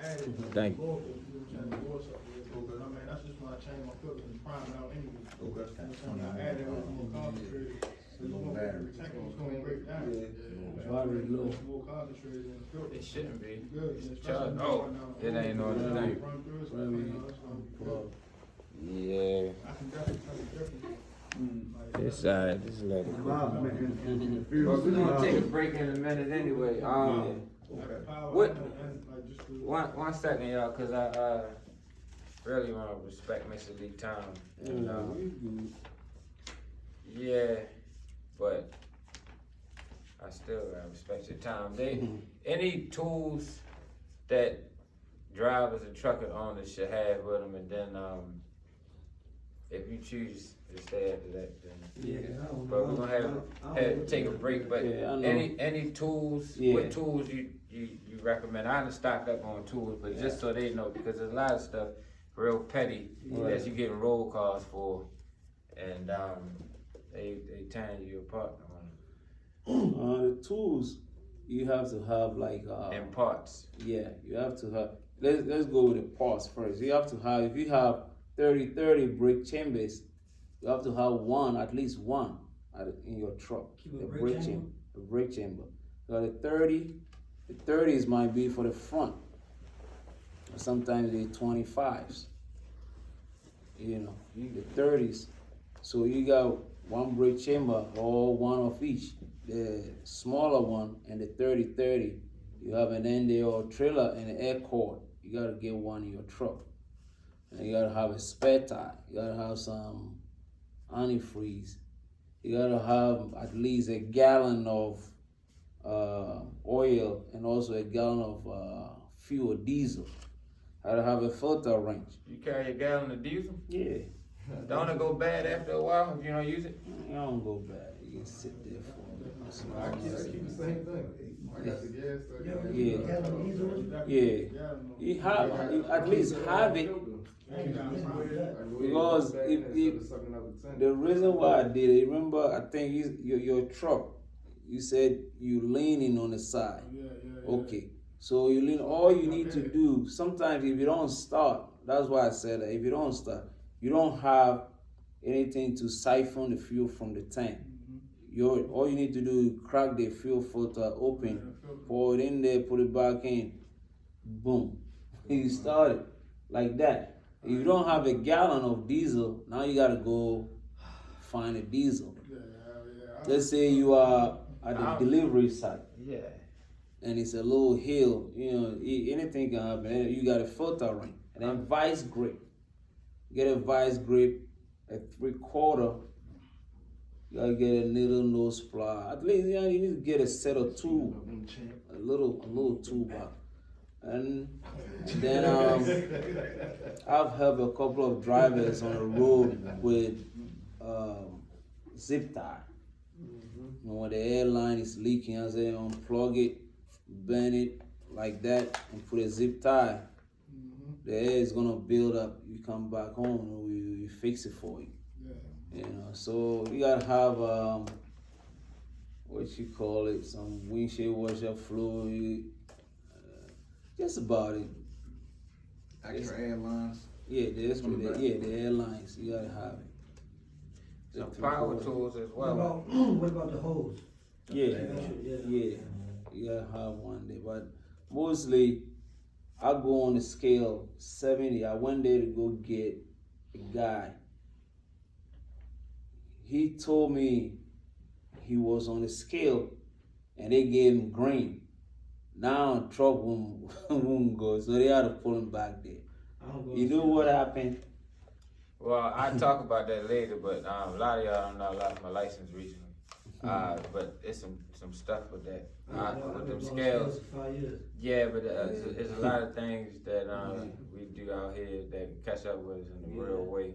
Thank you. That's just when I changed my filter and prime out anyway. I added more concentrated. It's gonna break down. Battery low. More concentrated in the filter. It shouldn't be. Good. Oh, it ain't no thing. Yeah. I can definitely tell the difference. This side, this let it go. Well, we're gonna take a break in a minute anyway. One second, y'all, cause I really want to respect Mr. Lee time. And, yeah, but I still gotta respect your time. Any tools that drivers and trucker owners should have with them, and then if you choose to stay after that, then but we're gonna have take a break. But any tools, what tools you recommend? I done stocked up on tools, but just so they know, because there's a lot of stuff real petty that you getting roll calls for, and they tearing you apart on The tools you have to have like and parts. Yeah, you have to have. Let's go with the parts first. You have to have, if you have 30 brake chambers, you have to have at least one in your truck. The brake chamber. So the 30s might be for the front. Sometimes the 25s. You know, the 30s. So you got one brake chamber or one of each. The smaller one and the 30 you have an end or trailer and an air cord. You gotta get one in your truck. And you gotta have a spare tire. You gotta have some antifreeze. You gotta have at least a gallon of oil and also a gallon of fuel, diesel. You gotta have a filter wrench. You carry a gallon of diesel? Yeah. Don't it go bad after a while if you don't use it? It don't go bad. You can sit there for I keep the same thing. I got the gas. Yeah. You have, at least have it. Because the reason why I did it, remember, I think your truck, you said you leaning on the side. Okay. So you lean, all you need to do, sometimes if you don't start, that's why I said that if you don't start, you don't have anything to siphon the fuel from the tank. All you need to do is crack the fuel filter open, pour it in there, put it back in, boom. You start it like that. If you don't have a gallon of diesel, now you gotta go find a diesel. Let's say you are at the delivery site. Yeah. And it's a little hill, you know, anything can happen. You got a filter ring, and then vice grip. Get a vice grip, a 3/4. You gotta get a little nose ply. At least you need to get a set of two, a little toolbox. And then I've helped a couple of drivers on the road with zip tie. You know, when the airline is leaking, I say unplug it, bend it like that, and put a zip tie. The air is gonna build up. You come back home, and we fix it for you. You know, so you gotta have what you call it, some windshield washer fluid, just about it. Extra airlines. Yeah, the airlines, you gotta have it. Some power tools as well. What about the hose? Yeah, you gotta have one there. But mostly, I go on the scale 70. I went there to go get a guy. He told me he was on the scale and they gave him green. Now truck won't go, so they had to pull him back there. You know what happened? Well, I'll talk about that later, but a lot of y'all don't know I lost my license recently. But it's some stuff with that. With them scales. Yeah, but there's a lot of things that we do out here that catch up with us in a real way.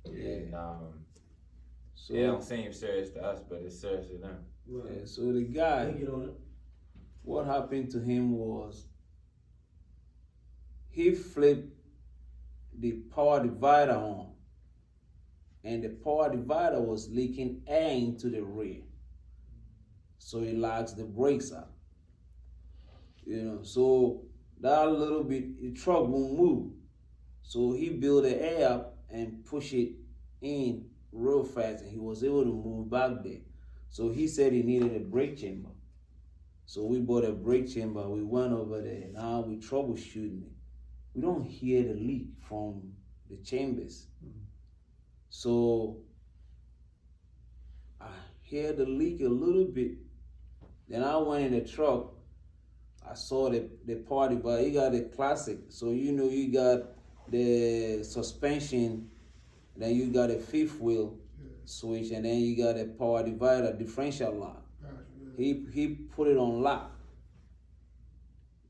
And So it don't seem serious to us, but it's serious to them. Yeah, so the guy, what happened to him was he flipped the power divider on, and the power divider was leaking air into the rear. So he locks the brakes up. You know, so that little bit, the truck won't move. So he built the air up and push it in real fast, and he was able to move back there. So he said he needed a brake chamber. So we bought a brake chamber. We went over there. Now we troubleshooting it. We don't hear the leak from the chambers. So I hear the leak a little bit. Then I went in the truck. I saw the party, but you got the classic. So you got the suspension, then you got a fifth wheel switch, and then you got a power divider differential lock. He put it on lock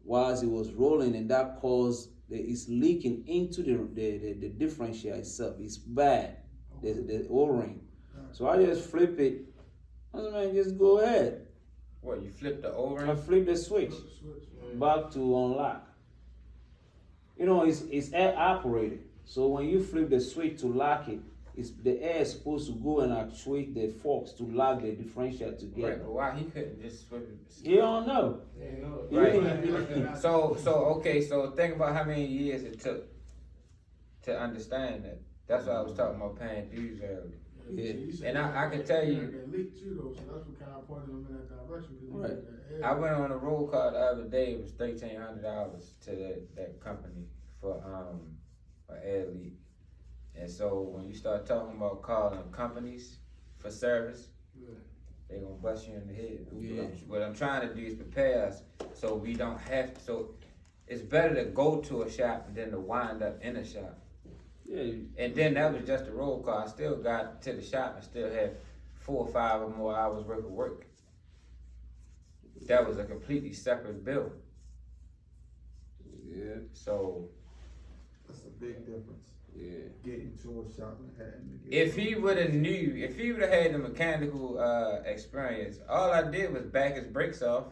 whilst it was rolling, and that caused it's leaking into the differential itself. It's bad, the O-ring. So I just flip it. I said, man, just go ahead. What, you flip the O-ring? I flip the switch back to unlock. It's air operated. So when you flip the switch to lock it, the air is supposed to go and actuate the forks to lock the differential together. Right, but why he couldn't just flip it? You don't know. Right. So think about how many years it took to understand that. That's why I was talking about paying dues earlier. Yeah. And I can tell you, that leak too though, so that's what kind of pointed them in that direction. Right. I went on a roll call the other day. It was $1,300 to that company for air leak. And so when you start talking about calling companies for service, they gonna bust you in the head. Yeah. What I'm trying to do is prepare us so we don't have to. So it's better to go to a shop than to wind up in a shop. Yeah. And then that was just a roll call. I still got to the shop and still had 4 or 5 or more hours worth of work. That was a completely separate bill. Yeah. So That's a big difference. Yeah. Getting to a shop and having to get. if he would have had the mechanical experience, all I did was back his brakes off.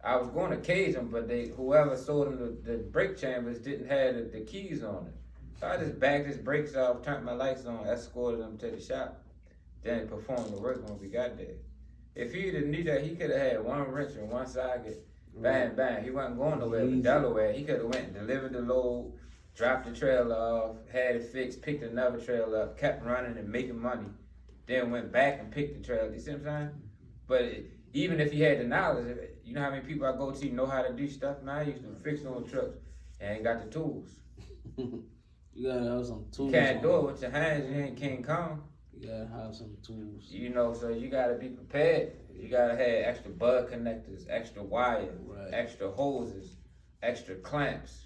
I was going to cage him, but whoever sold him the brake chambers didn't have the keys on it. So I just backed his brakes off, turned my lights on, escorted him to the shop, then performed the work when we got there. If he'd have knew that he could have had one wrench and one socket, bang, bang, he wasn't going nowhere but Delaware. He could have went and delivered the load, dropped the trailer off, had it fixed, picked another trailer up, kept running and making money, then went back and picked the trailer. You see what I'm saying? But even if he had the knowledge, you know how many people I go to know how to do stuff? Man, I used to fix on trucks and ain't got the tools. You gotta have some tools. You can't do it with your hands, you ain't King Kong. You gotta have some tools. So you gotta be prepared. You gotta have extra bud connectors, extra wire, extra hoses, extra clamps.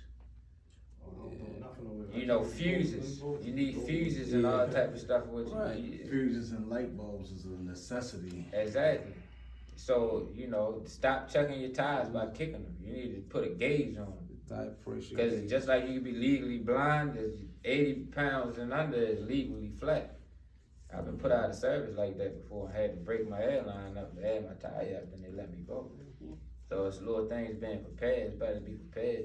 Fuses. You need fuses and all type of stuff with you. Right. Fuses and light bulbs is a necessity. Exactly. So, stop checking your tires by kicking them. You need to put a gauge on them. Tire pressure. Because just like you can be legally blind, 80 pounds and under is legally flat. I've been put out of service like that before. I had to break my airline up to add my tire up and they let me go. So it's little things being prepared. It's better to be prepared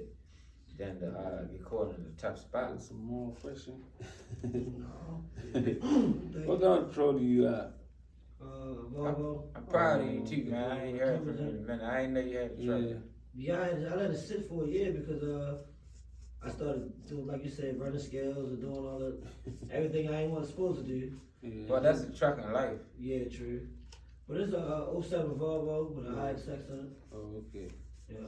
than to get caught in a tough spot. Some more question. What kind of truck do you have? I'm proud of you too, man. I ain't heard from you in a minute. I ain't know you had a truck. Yeah, I let it sit for a year because I started doing, like you said, running scales and doing all the everything I ain't supposed to do. Yeah. Well, that's the trucking life. Yeah, true. But it's a 07 Volvo with a high sex on it. Oh, okay. Yeah.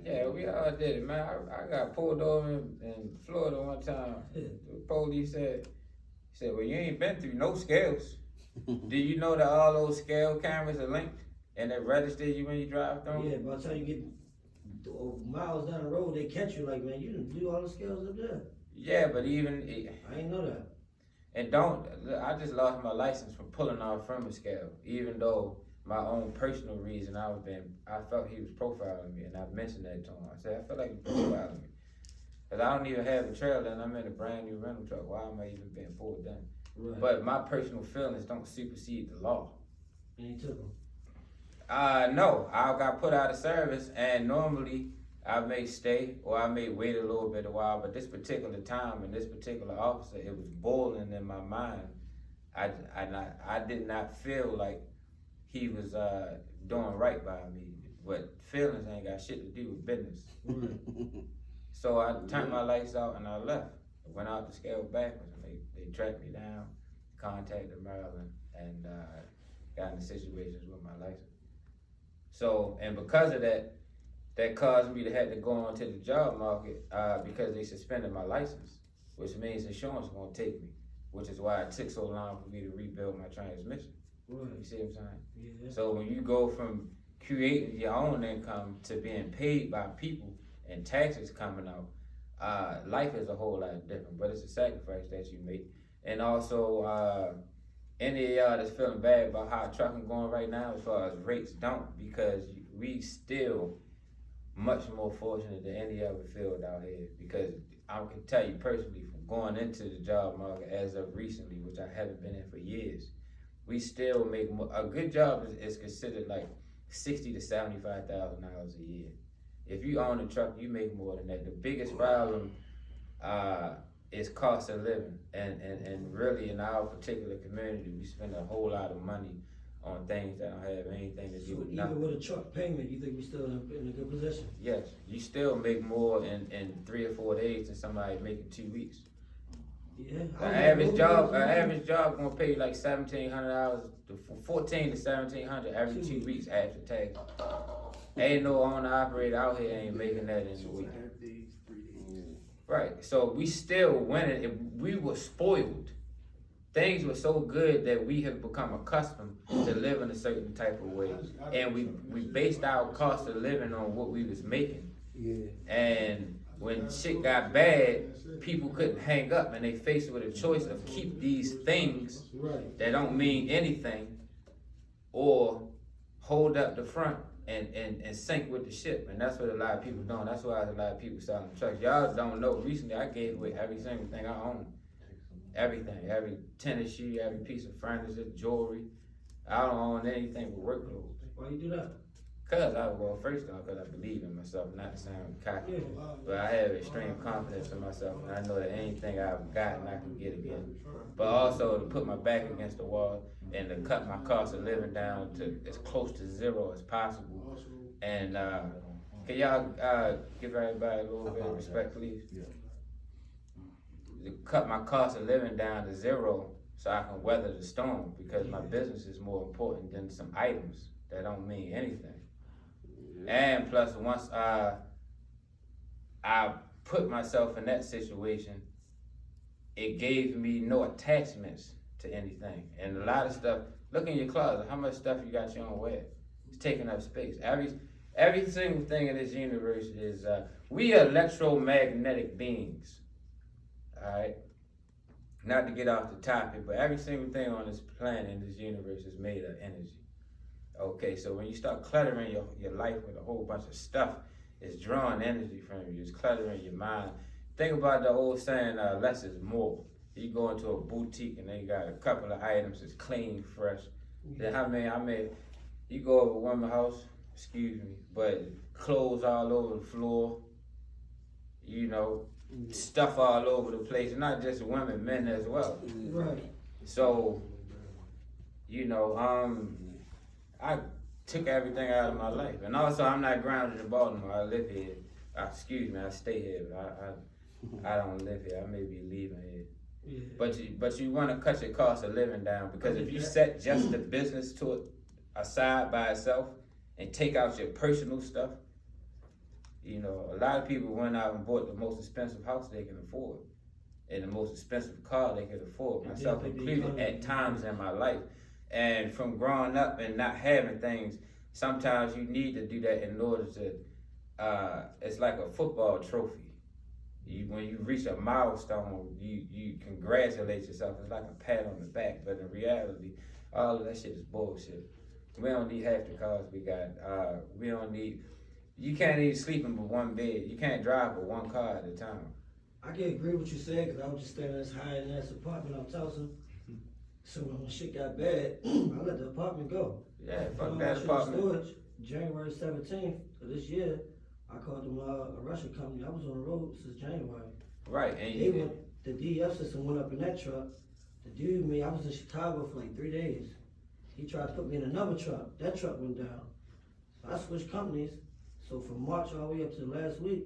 Yeah, we all did it, man. I got pulled over in Florida one time. The police said, well, you ain't been through no scales. Do you know that all those scale cameras are linked and they register you when you drive through? Yeah, by the time you get miles down the road, they catch you like, man, you didn't do all the scales up there. Yeah, but I ain't know that. And I just lost my license from pulling off from a scale, even though my own personal reason I felt he was profiling me, and I mentioned that to him. I said, I feel like he's profiling me. Because I don't even have a trailer and I'm in a brand new rental truck. Why am I even being pulled down? Right. But my personal feelings don't supersede the law. And he took them. No, I got put out of service, and normally I may stay or I may wait a little bit a while, but this particular time and this particular officer, it was boiling in my mind. I did not feel like he was doing right by me. but feelings ain't got shit to do with business. So I turned my lights out and I left. I went out to scale backwards and they tracked me down, contacted Maryland, and got in situations with my license. So, and because of that, that caused me to have to go onto the job market because they suspended my license, which means insurance won't take me, which is why it took so long for me to rebuild my transmission. Right. You see what I'm saying? Yeah. So when you go from creating your own income to being paid by people and taxes coming out, life is a whole lot different, but it's a sacrifice that you make. And also, any of y'all that's feeling bad about how trucking going right now as far as rates, don't, because we still much more fortunate than any other field out here, because I can tell you personally from going into the job market as of recently, which I haven't been in for years, we still make more, a good job is considered like $60,000 to $75,000 a year. If you own a truck, you make more than that. The biggest problem is cost of living, and really in our particular community, we spend a whole lot of money on things that don't have anything to do So with even nothing. with a truck payment, you think we still in a good position? Yes, you still make more in 3 or 4 days than somebody making 2 weeks. Yeah. An average job gonna pay you like $1,700 to $1,400 to $1,700 every 2 weeks after tax. Ain't no owner operator out here ain't making that in a week. Right, so we still winning. We were spoiled. Things were so good that we have become accustomed to living a certain type of way, and we based our cost of living on what we was making. Yeah. And when shit got bad, people couldn't hang up, and they faced with a choice of keep these things Right. that don't mean anything, or hold up the front and sink with the ship. And that's what a lot of people doing. That's why a lot of people selling trucks. Y'all don't know, recently I gave away every single thing I own. Everything, every tennis shoe, every piece of furniture, jewelry. I don't own anything but work clothes. Why you do that? First off, because I believe in myself, not to sound cocky, Yeah. but I have extreme confidence in myself, and I know that anything I've gotten, I can get again. But also to put my back against the wall and to cut my cost of living down to as close to zero as possible. And can y'all give everybody a little bit of respect, please? To cut my cost of living down to zero so I can weather the storm, because my business is more important than some items that don't mean anything. And plus, once I put myself in that situation, it gave me no attachments to anything. And a lot of stuff, look in your closet, how much stuff you got your own wear? It's taking up space. Every single thing in this universe is, we are electromagnetic beings, all right? Not to get off the topic, but every single thing on this planet, in this universe, is made of energy. Okay, so when you start cluttering your life with a whole bunch of stuff, it's drawing energy from you, it's cluttering your mind. Think about the old saying, less is more. You go into a boutique and they got a couple of items that's clean, fresh. Then you go over women's house, excuse me, but clothes all over the floor, you know, stuff all over the place, not just women, men as well. Right. So, you know, I took everything out of my life, and also I'm not grounded in Baltimore. I live here. I stay here, but I don't live here. I may be leaving here. Yeah. But you want to cut your cost of living down, because if you set just the business to it aside by itself and take out your personal stuff, you know, a lot of people went out and bought the most expensive house they can afford and the most expensive car they could afford, myself included, at times in my life. And from growing up and not having things, sometimes you need to do that in order to, it's like a football trophy. When you reach a milestone, you congratulate yourself. It's like a pat on the back, but in reality, all of that shit is bullshit. We don't need half the cars we got. You can't even sleep in but one bed. You can't drive but one car at a time. I can agree with what you said, because I was just staying in this high-end apartment on Tulsa. So when shit got bad, I let the apartment go. Yeah, fuck Put that my apartment. shit in storage. January 17th of this year, I called them a Russian company. I was on the road since January. Right, and The DF system went up in that truck. The dude, I was in Chicago for like 3 days. He tried to put me in another truck. That truck went down. So I switched companies. So from March all the way up to last week,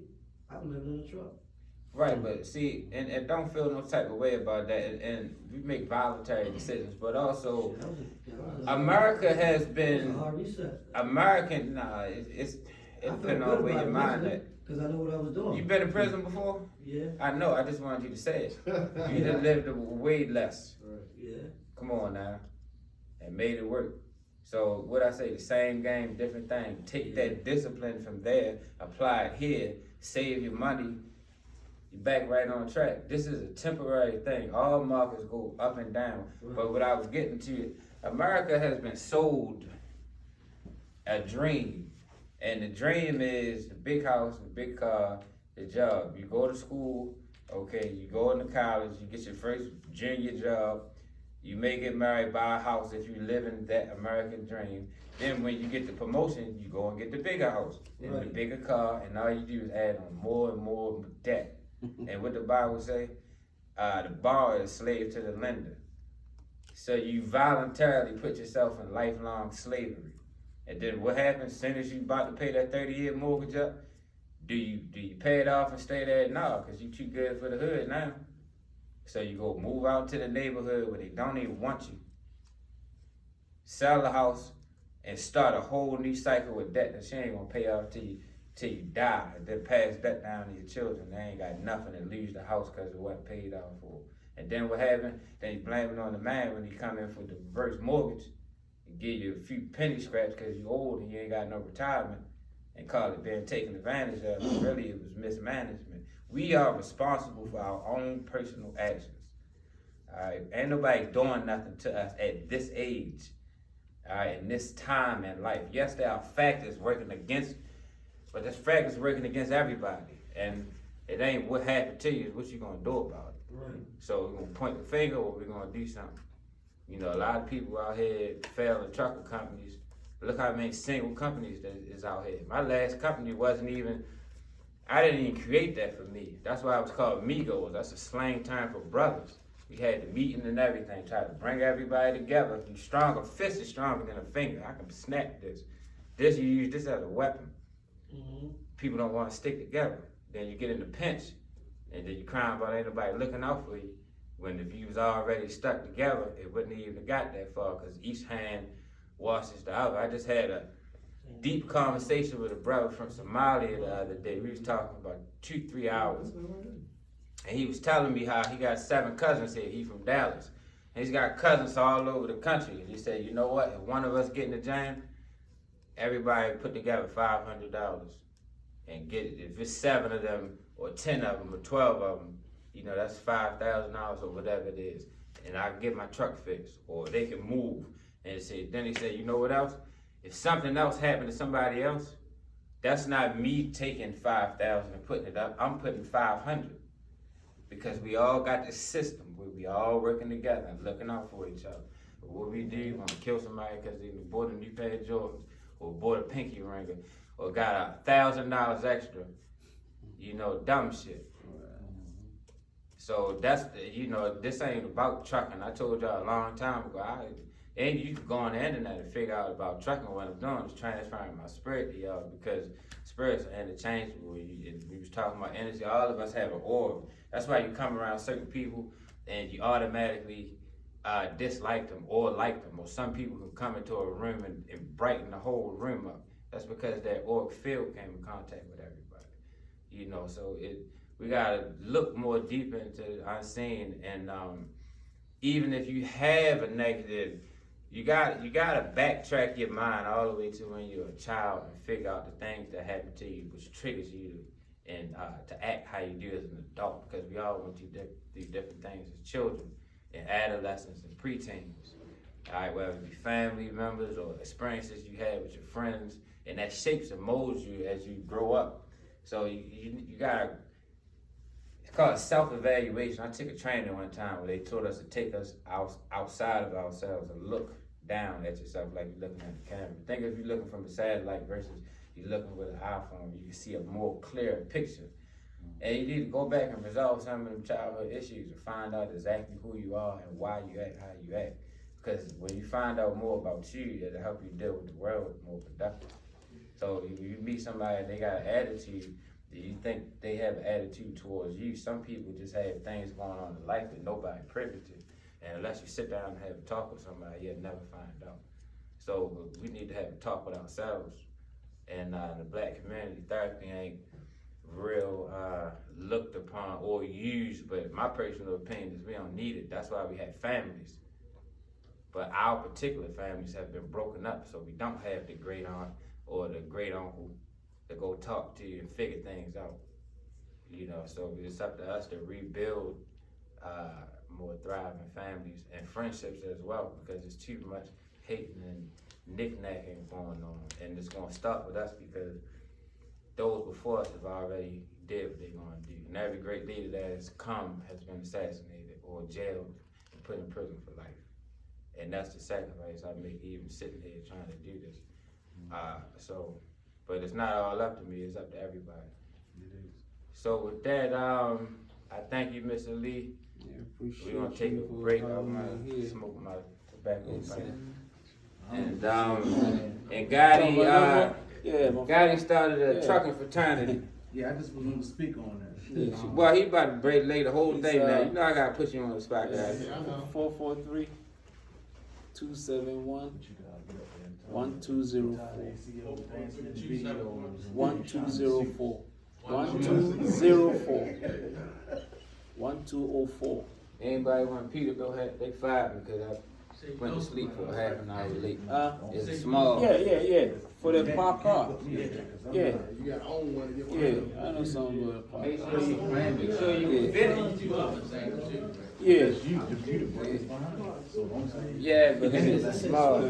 I've been living in a truck. Right, but see, and don't feel no type of way about that, and we make voluntary decisions, but also, Shit, America has that was a been, hard reset. American, it depends on where your mind at. Because I know what I was doing. You been in prison before? Yeah, I know, I just wanted you to say it. You done lived way less. yeah. Come on now. And made it work. So what I say, the same game, different thing. Take that discipline from there, apply it here, save your money, you're back right on track. This is a temporary thing. All markets go up and down. But what I was getting to, America has been sold a dream. And the dream is the big house, the big car, the job. You go to school, okay, you go into college, you get your first junior job, you may get married, buy a house if you live in that American dream. Then when you get the promotion, you go and get the bigger house, and the bigger car, and all you do is add on more and more debt. And what the Bible say? The borrower is slave to the lender. So you voluntarily put yourself in lifelong slavery. And then what happens as soon as you about to pay that 30-year mortgage up? Do you pay it off and stay there? No, because you too good for the hood now. So you go move out to the neighborhood where they don't even want you. Sell the house and start a whole new cycle with debt that she ain't gonna pay off till you die. And then pass that down to your children. They ain't got nothing and lose the house because it wasn't paid off for. And then what happened? Then you blame it on the man when he come in for the reverse mortgage. Give you a few penny scraps because you're old and you ain't got no retirement, and call it being taken advantage of. But really, it was mismanagement. We are responsible for our own personal actions. All right, ain't nobody doing nothing to us at this age. All right, in this time in life. Yes, there are factors working against, but this factors working against everybody, and it ain't what happened to you. It's what you gonna do about it. Right. So we're gonna point the finger, or we're gonna do something. You know, a lot of people out here failing trucker companies. Look how many single companies that is out here. My last company wasn't even, I didn't even create that for me. That's why it was called Migos. That's a slang term for brothers. We had the meeting and everything, try to bring everybody together. You stronger, fist is stronger than a finger. I can snap this. This, you use this as a weapon. Mm-hmm. People don't want to stick together. Then you get in the pinch, and then you crying about ain't nobody looking out for you. When if you was already stuck together, it wouldn't even have got that far because each hand washes the other. I just had a deep conversation with a brother from Somalia the other day. We was talking about 2-3 hours. And he was telling me how he got 7 cousins here. He from Dallas. And he's got cousins all over the country. And he said, you know what? If one of us get in the jam, everybody put together $500 and get it. If it's 7 of them or 10 of them or 12 of them, you know, that's $5,000 or whatever it is. And I can get my truck fixed, or they can move. And then he said, you know what else? If something else happened to somebody else, that's not me taking $5,000 and putting it up. I'm putting $500 because we all got this system where we all working together and looking out for each other. But what we do, you want to kill somebody because they bought a new pair of Jordans, or bought a pinky ring, or got $1,000 extra. You know, dumb shit. So that's, you know, this ain't about trucking. I told y'all a long time ago, and you can go on the internet and figure out about trucking. What I'm doing is transferring my spirit to y'all, because spirits are interchangeable. We was talking about energy. All of us have an aura. That's why you come around certain people and you automatically dislike them or like them. Or some people can come into a room and brighten the whole room up. That's because their auric field came in contact with everybody. You know, so we gotta look more deep into the unseen, and even if you have a negative, you gotta backtrack your mind all the way to when you're a child and figure out the things that happen to you, which triggers you to act how you do as an adult, because we all went through different things as children, and adolescents and preteens. All right, whether it be family members or experiences you had with your friends, and that shapes and molds you as you grow up. So you gotta. It's called self-evaluation. I took a training one time where they taught us to take us outside of ourselves and look down at yourself like you're looking at the camera. Think if you're looking from a satellite versus you're looking with an iPhone, you can see a more clear picture. And you need to go back and resolve some of them childhood issues and find out exactly who you are and why you act how you act. Because when you find out more about you, it'll help you deal with the world more productive. So if you meet somebody and they got an attitude, do you think they have an attitude towards you? Some people just have things going on in life that nobody privy to. And unless you sit down and have a talk with somebody, you'll never find out. So we need to have a talk with ourselves. And in the black community, therapy ain't real looked upon or used, but my personal opinion is we don't need it. That's why we have families. But our particular families have been broken up, so we don't have the great aunt or the great uncle to go talk to you and figure things out. You know, so it's up to us to rebuild more thriving families and friendships as well, because there's too much hating and knick-knacking going on, and it's gonna stop with us because those before us have already did what they're gonna do. And every great leader that has come has been assassinated or jailed and put in prison for life. And that's the sacrifice I make even sitting here trying to do this. But it's not all up to me, it's up to everybody. It is. So with that, I thank you, Mr. Lee. Yeah, appreciate We're gonna take a you for break. I'm having gonna me here. smoke my tobacco Yes, pipe. sir. And Gotti, Yeah, my Gotti started a Yeah. trucking fraternity. Yeah, I just was going to speak on that. Yeah. Well, he about to break lay the whole He's, thing now. You know I gotta put you on the spot, guys. Yeah, I know. 443-271-1204. 1204. 1204. Anybody want Peter go ahead, they fired me because I went to sleep for half an hour late. It's small. Yeah. For the park car. Yeah. You gotta own one to get one. Yeah, I know something about the park Make car. sure you fit it. Yeah. Yeah, but it's small.